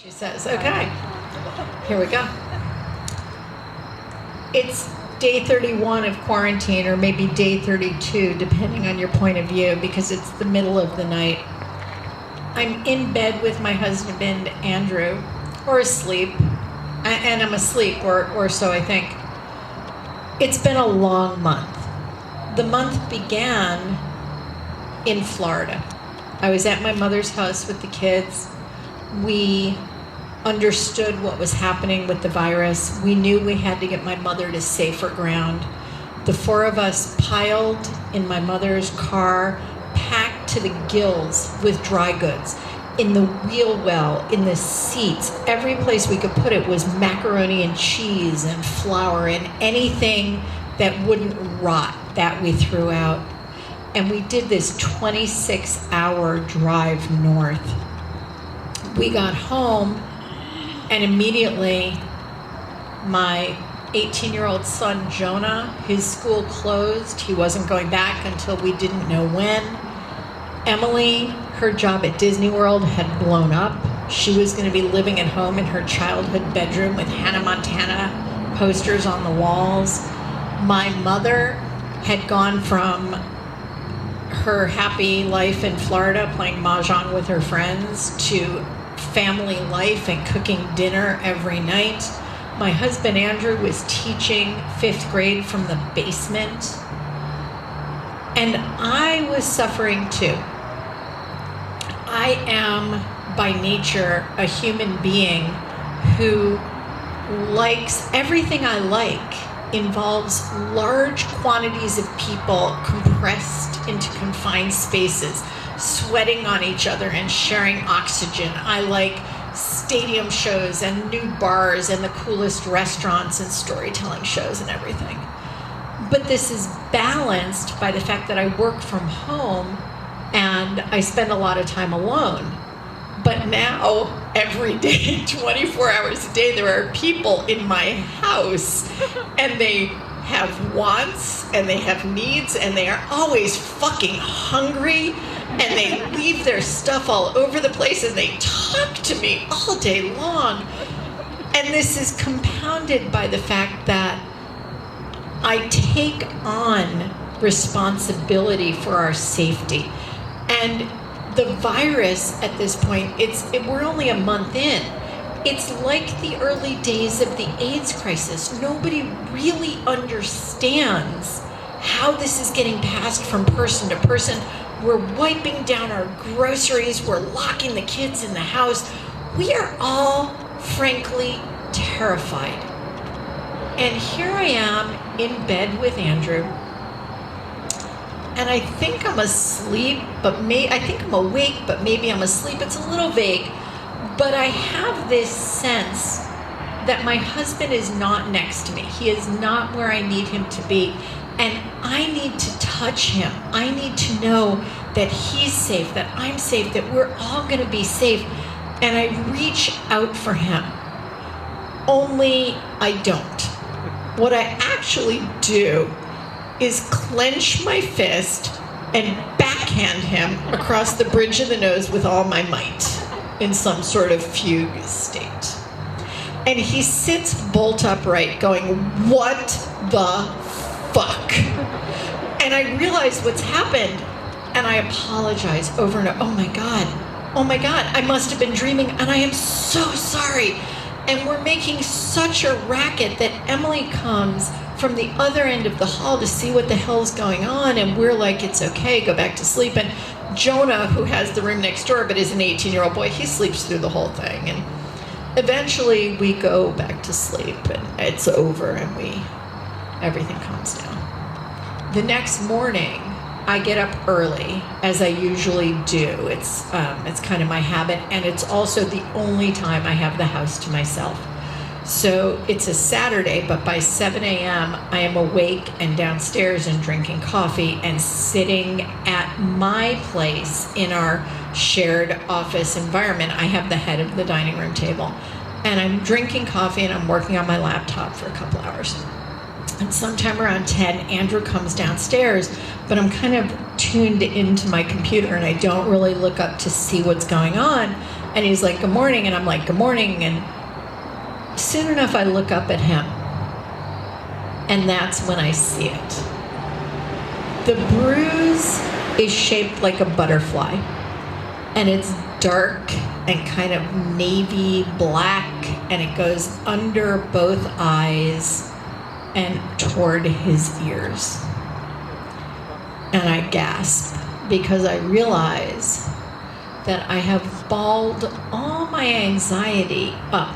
She says, okay, here we go. It's day 31 of quarantine, or maybe day 32, depending on your point of view, because it's the middle of the night. I'm in bed with my husband, Andrew, or asleep, and I'm asleep, or so I think. It's been a long month. The month began in Florida. I was at my mother's house with the kids. We understood what was happening with the virus. We knew we had to get my mother to safer ground. The four of us piled in my mother's car, packed to the gills with dry goods. In the wheel well, in the seats, every place we could put it was macaroni and cheese and flour and anything that wouldn't rot that we threw out. And we did this 26-hour drive north. We got home, and immediately my 18-year-old son, Jonah, his school closed. He wasn't going back until we didn't know when. Emily, her job at Disney World had blown up. She was going to be living at home in her childhood bedroom with Hannah Montana posters on the walls. My mother had gone from her happy life in Florida playing mahjong with her friends to family life and cooking dinner every night. My husband Andrew was teaching 5th grade from the basement. And I was suffering too. I am by nature a human being who likes everything I like involves large quantities of people compressed into confined spaces, sweating on each other and sharing oxygen. I like stadium shows and new bars and the coolest restaurants and storytelling shows and everything. But this is balanced by the fact that I work from home and I spend a lot of time alone. But now, every day, 24 hours a day, there are people in my house, and they have wants, and they have needs, and they are always fucking hungry, and they leave their stuff all over the place, and they talk to me all day long. And this is compounded by the fact that I take on responsibility for our safety. And the virus at this point, we're only a month in. It's like the early days of the AIDS crisis. Nobody really understands how this is getting passed from person to person. We're wiping down our groceries. We're locking the kids in the house. We are all, frankly, terrified. And here I am in bed with Andrew. And I think I'm asleep, I think I'm awake, but maybe I'm asleep. It's a little vague. But I have this sense that my husband is not next to me. He is not where I need him to be. And I need to touch him. I need to know that he's safe, that I'm safe, that we're all going to be safe. And I reach out for him. Only I don't. What I actually do is clench my fist and backhand him across the bridge of the nose with all my might in some sort of fugue state. And he sits bolt upright going, "What the fuck?" And I realize what's happened, and I apologize over and over. Oh my God, I must have been dreaming, and I am so sorry. And we're making such a racket that Emily comes from the other end of the hall to see what the hell's going on, and we're like, it's okay, go back to sleep. And Jonah, who has the room next door but is an 18-year-old boy, he sleeps through the whole thing. And eventually we go back to sleep, and it's over, and everything calms down. The next morning, I get up early, as I usually do. It's kind of my habit, and it's also the only time I have the house to myself. So it's a Saturday, but by 7 a.m., I am awake and downstairs and drinking coffee and sitting at my place in our shared office environment. I have the head of the dining room table. And I'm drinking coffee and I'm working on my laptop for a couple hours. And sometime around 10, Andrew comes downstairs, but I'm kind of tuned into my computer and I don't really look up to see what's going on. And he's like, good morning. And I'm like, good morning. And soon enough, I look up at him. And that's when I see it. The bruise is shaped like a butterfly. And it's dark and kind of navy black. And it goes under both eyes and toward his ears. And I gasp because I realize that I have balled all my anxiety up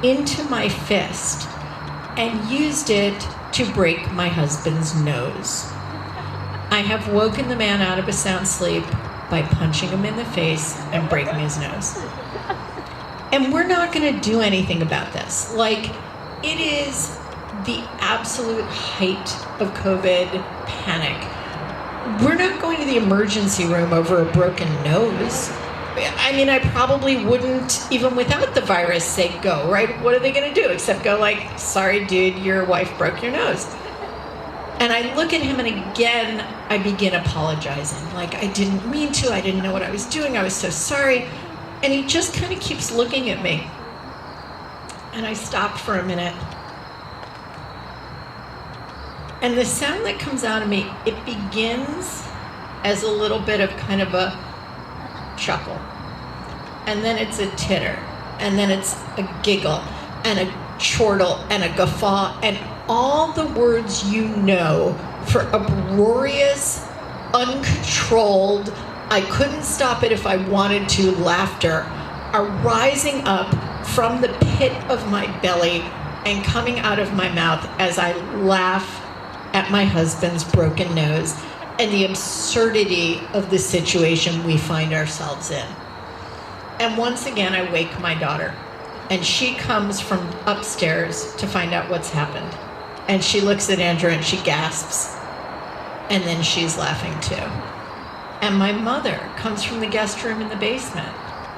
into my fist and used it to break my husband's nose. I have woken the man out of a sound sleep by punching him in the face and breaking his nose. And we're not going to do anything about this. Like, it is the absolute height of COVID panic. We're not going to the emergency room over a broken nose. I mean, I probably wouldn't, even without the virus, say go, right? What are they going to do except go like, sorry, dude, your wife broke your nose. And I look at him and again, I begin apologizing. Like, I didn't mean to, I didn't know what I was doing, I was so sorry. And he just kind of keeps looking at me. And I stop for a minute. And the sound that comes out of me, it begins as a little bit of kind of a chuckle. And then it's a titter. And then it's a giggle and a chortle and a guffaw and all the words you know for uproarious, uncontrolled, I couldn't stop it if I wanted to laughter are rising up from the pit of my belly and coming out of my mouth as I laugh at my husband's broken nose and the absurdity of the situation we find ourselves in. And once again, I wake my daughter, and she comes from upstairs to find out what's happened. And she looks at Andrew and she gasps, and then she's laughing too. And my mother comes from the guest room in the basement.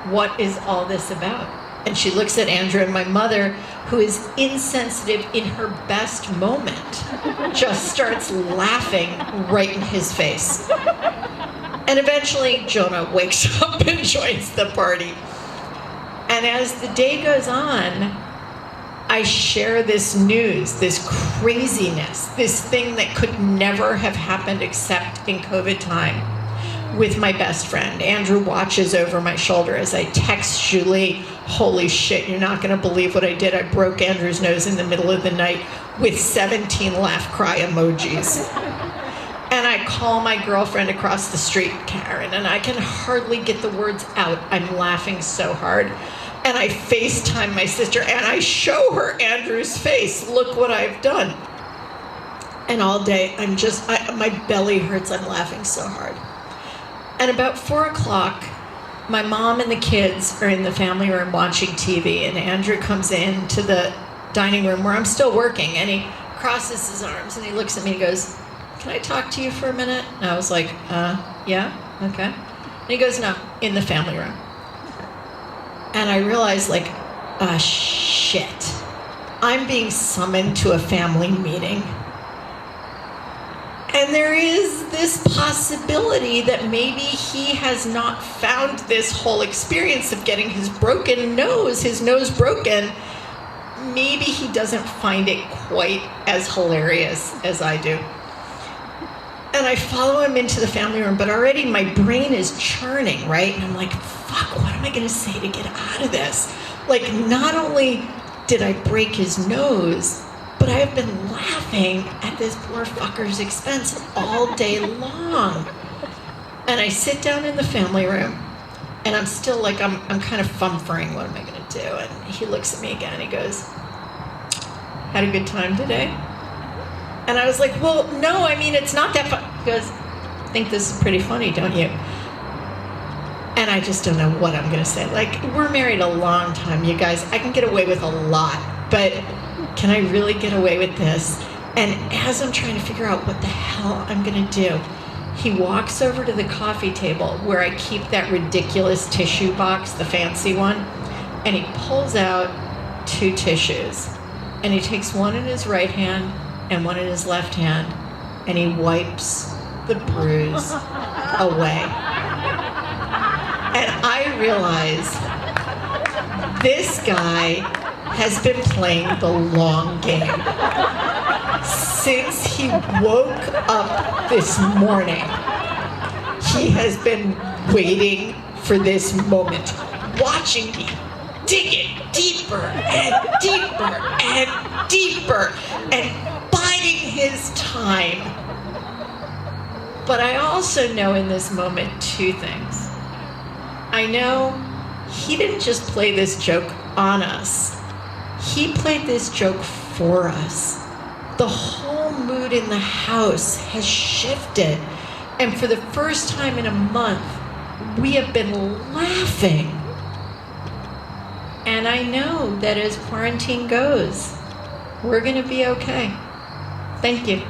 What is all this about? And she looks at Andrew, and my mother, who is insensitive in her best moment, just starts laughing right in his face. And eventually, Jonah wakes up and joins the party. And as the day goes on, I share this news, this craziness, this thing that could never have happened except in COVID time with my best friend. Andrew watches over my shoulder as I text Julie, holy shit, you're not going to believe what I did. I broke Andrew's nose in the middle of the night with 17 laugh cry emojis. And I call my girlfriend across the street, Karen, and I can hardly get the words out. I'm laughing so hard. And I FaceTime my sister and I show her Andrew's face. Look what I've done. And all day, my belly hurts. I'm laughing so hard. And about 4 o'clock, my mom and the kids are in the family room watching TV, and Andrew comes in to the dining room where I'm still working, and he crosses his arms and he looks at me and goes, can I talk to you for a minute? And I was like, yeah, okay. And he goes, no, in the family room. And I realized, like, shit. I'm being summoned to a family meeting. And there is this possibility that maybe he has not found this whole experience of getting his nose broken. Maybe he doesn't find it quite as hilarious as I do. And I follow him into the family room, but already my brain is churning, right? And I'm like, fuck, what am I going to say to get out of this? Like, not only did I break his nose, but I have been laughing at this poor fucker's expense all day long. And I sit down in the family room, and I'm still like, I'm kind of fumfering, what am I going to do? And he looks at me again, and he goes, had a good time today? And I was like, well, no, I mean, it's not that fun. He goes, I think this is pretty funny, don't you? And I just don't know what I'm going to say. Like, we're married a long time, you guys. I can get away with a lot, but can I really get away with this? And as I'm trying to figure out what the hell I'm going to do, he walks over to the coffee table where I keep that ridiculous tissue box, the fancy one, and he pulls out 2 tissues. And he takes one in his right hand and one in his left hand, and he wipes the bruise away. And I realized this guy has been playing the long game. Since he woke up this morning, he has been waiting for this moment, watching me dig it deeper and deeper and deeper and biding his time. But I also know in this moment two things. I know he didn't just play this joke on us. He played this joke for us. The whole mood in the house has shifted. And for the first time in a month, we have been laughing. And I know that as quarantine goes, we're going to be okay. Thank you.